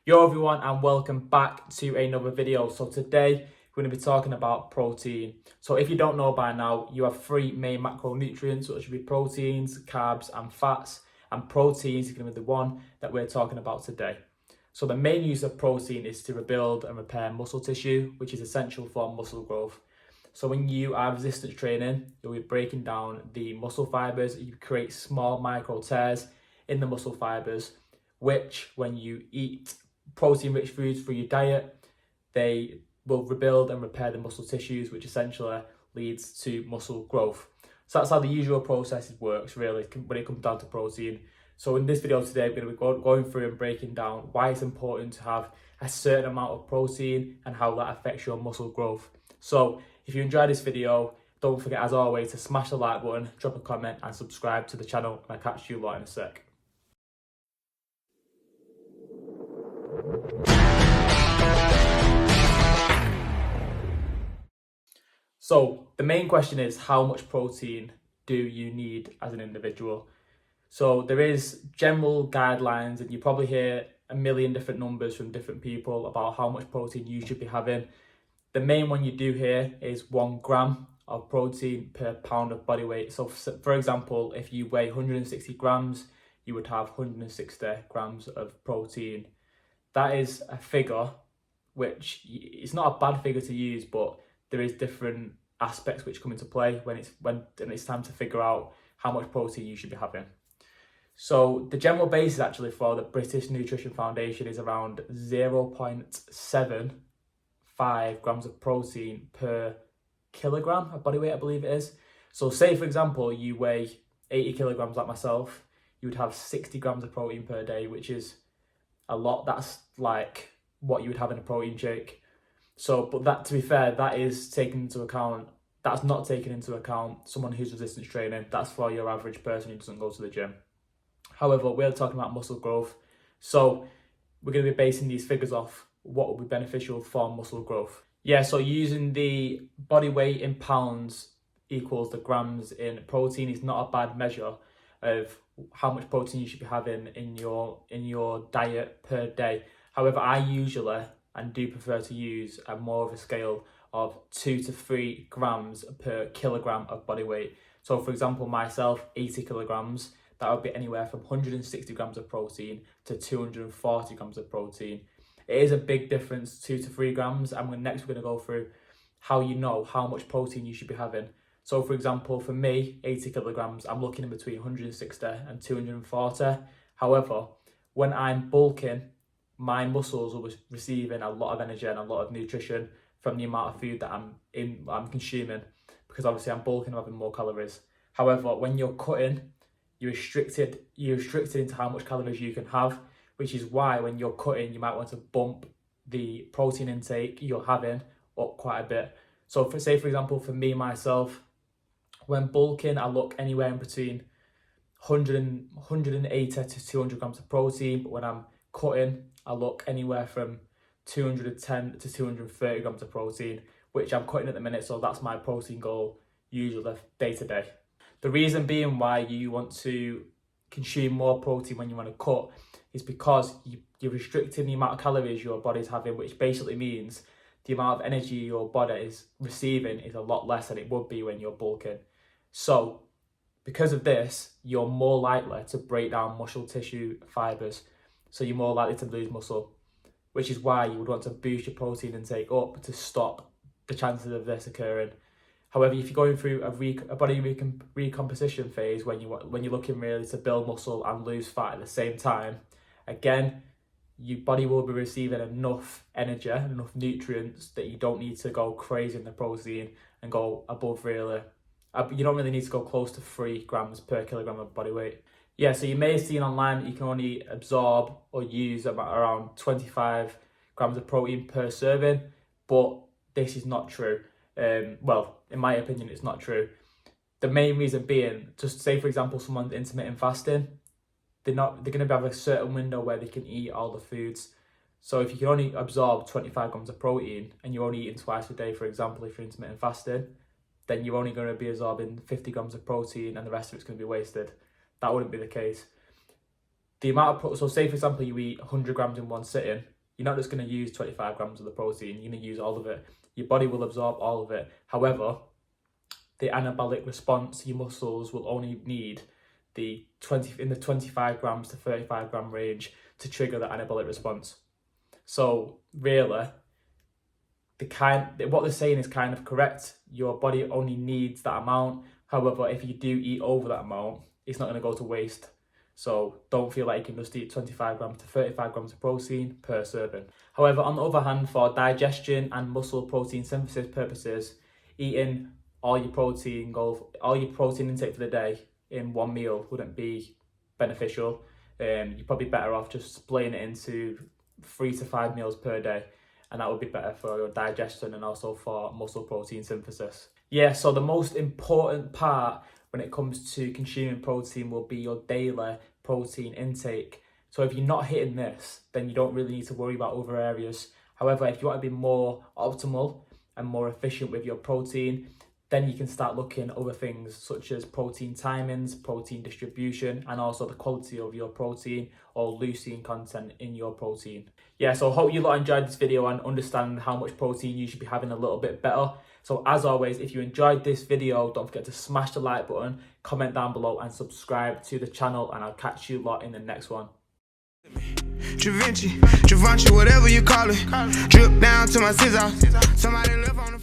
Yo everyone, and welcome back to another video. So today we're going to be talking about protein. So if you don't know by now, you have three main macronutrients, which should be proteins, carbs and fats. And proteins is going to be the one that we're talking about today. So the main use of protein is to rebuild and repair muscle tissue, which is essential for muscle growth. So when you are resistance training, you'll be breaking down the muscle fibers. You create small micro tears in the muscle fibers, which when you eat protein-rich foods through your diet, they will rebuild and repair the muscle tissues, which essentially leads to muscle growth. So that's how the usual process works, really, when it comes down to protein. So in this video today, we're going to be going through and breaking down why it's important to have a certain amount of protein and how that affects your muscle growth. So if you enjoyed this video, don't forget, as always, to smash the like button, drop a comment and subscribe to the channel, and I'll catch you lot in a sec. So the main question is, how much protein do you need as an individual? So there is general guidelines, and you probably hear a million different numbers from different people about how much protein you should be having. The main one you do hear is 1 gram of protein per pound of body weight. So for example, if you weigh 160 grams, you would have 160 grams of protein. That is a figure which it's not a bad figure to use, but there is different aspects which come into play when it's time to figure out how much protein you should be having. So the general basis actually for the British Nutrition Foundation is around 0.75 grams of protein per kilogram of body weight, I believe it is. So say for example you weigh 80 kilograms like myself, you would have 60 grams of protein per day, which is a lot. That's like what you would have in a protein shake. So, but that, to be fair, that is taken into account. That's not taken into account someone who's resistance training. That's for your average person who doesn't go to the gym. However, we're talking about muscle growth. So we're going to be basing these figures off what will be beneficial for muscle growth. Yeah, so using the body weight in pounds equals the grams in protein is not a bad measure of how much protein you should be having in your diet per day. However, I usually and do prefer to use a more of a scale of 2 to 3 grams per kilogram of body weight. So for example, myself, 80 kilograms, that would be anywhere from 160 grams of protein to 240 grams of protein. It is a big difference, 2 to 3 grams. And next we're going to go through how you know how much protein you should be having. So for example, for me, 80 kilograms, I'm looking in between 160 and 240. However, when I'm bulking, my muscles will be receiving a lot of energy and a lot of nutrition from the amount of food that I'm consuming, because obviously I'm bulking, I'm having more calories. However, when you're cutting, you're restricted into how much calories you can have, which is why when you're cutting, you might want to bump the protein intake you're having up quite a bit. So for example, for me, myself, when bulking, I look anywhere in between 180 to 200 grams of protein, but when I'm cutting, I look anywhere from 210 to 230 grams of protein, which I'm cutting at the minute, so that's my protein goal usually day to day. The reason being why you want to consume more protein when you want to cut is because you're restricting the amount of calories your body's having, which basically means the amount of energy your body is receiving is a lot less than it would be when you're bulking. So because of this, you're more likely to break down muscle tissue fibers. So you're more likely to lose muscle, which is why you would want to boost your protein intake up to stop the chances of this occurring. However, if you're going through a body recomposition phase when you're looking really to build muscle and lose fat at the same time, again, your body will be receiving enough energy, enough nutrients that you don't need to go crazy in the protein and go above really. You don't really need to go close to 3 grams per kilogram of body weight. Yeah, so you may have seen online that you can only absorb or use about around 25 grams of protein per serving, but this is not true. Well, in my opinion, it's not true. The main reason being, just say for example, someone's intermittent fasting, they're going to have a certain window where they can eat all the foods. So if you can only absorb 25 grams of protein and you're only eating twice a day, for example, if you're intermittent fasting, then you're only going to be absorbing 50 grams of protein and the rest of it's going to be wasted. That wouldn't be the case. The amount of so say for example you eat 100 grams in one sitting, you're not just going to use 25 grams of the protein, you're going to use all of it. Your body will absorb all of it. However, the anabolic response, your muscles will only need the 25 grams to 35 gram range to trigger the anabolic response. So really, what they're saying is kind of correct. Your body only needs that amount. However, if you do eat over that amount, it's not going to go to waste. So don't feel like you can just eat 25 grams to 35 grams of protein per serving. However, on the other hand, for digestion and muscle protein synthesis purposes, eating all your protein intake for the day in one meal wouldn't be beneficial. You're probably better off just splitting it into 3 to 5 meals per day, and that would be better for your digestion and also for muscle protein synthesis. Yeah, so the most important part when it comes to consuming protein will be your daily protein intake. So if you're not hitting this, then you don't really need to worry about other areas. However, if you want to be more optimal and more efficient with your protein, then you can start looking at other things such as protein timings, protein distribution, and also the quality of your protein or leucine content in your protein. Yeah, so I hope you lot enjoyed this video and understand how much protein you should be having a little bit better. So as always, if you enjoyed this video, don't forget to smash the like button, comment down below and subscribe to the channel, and I'll catch you lot in the next one. Givenchy, whatever you call it. Drip down to my scissors. Somebody live on the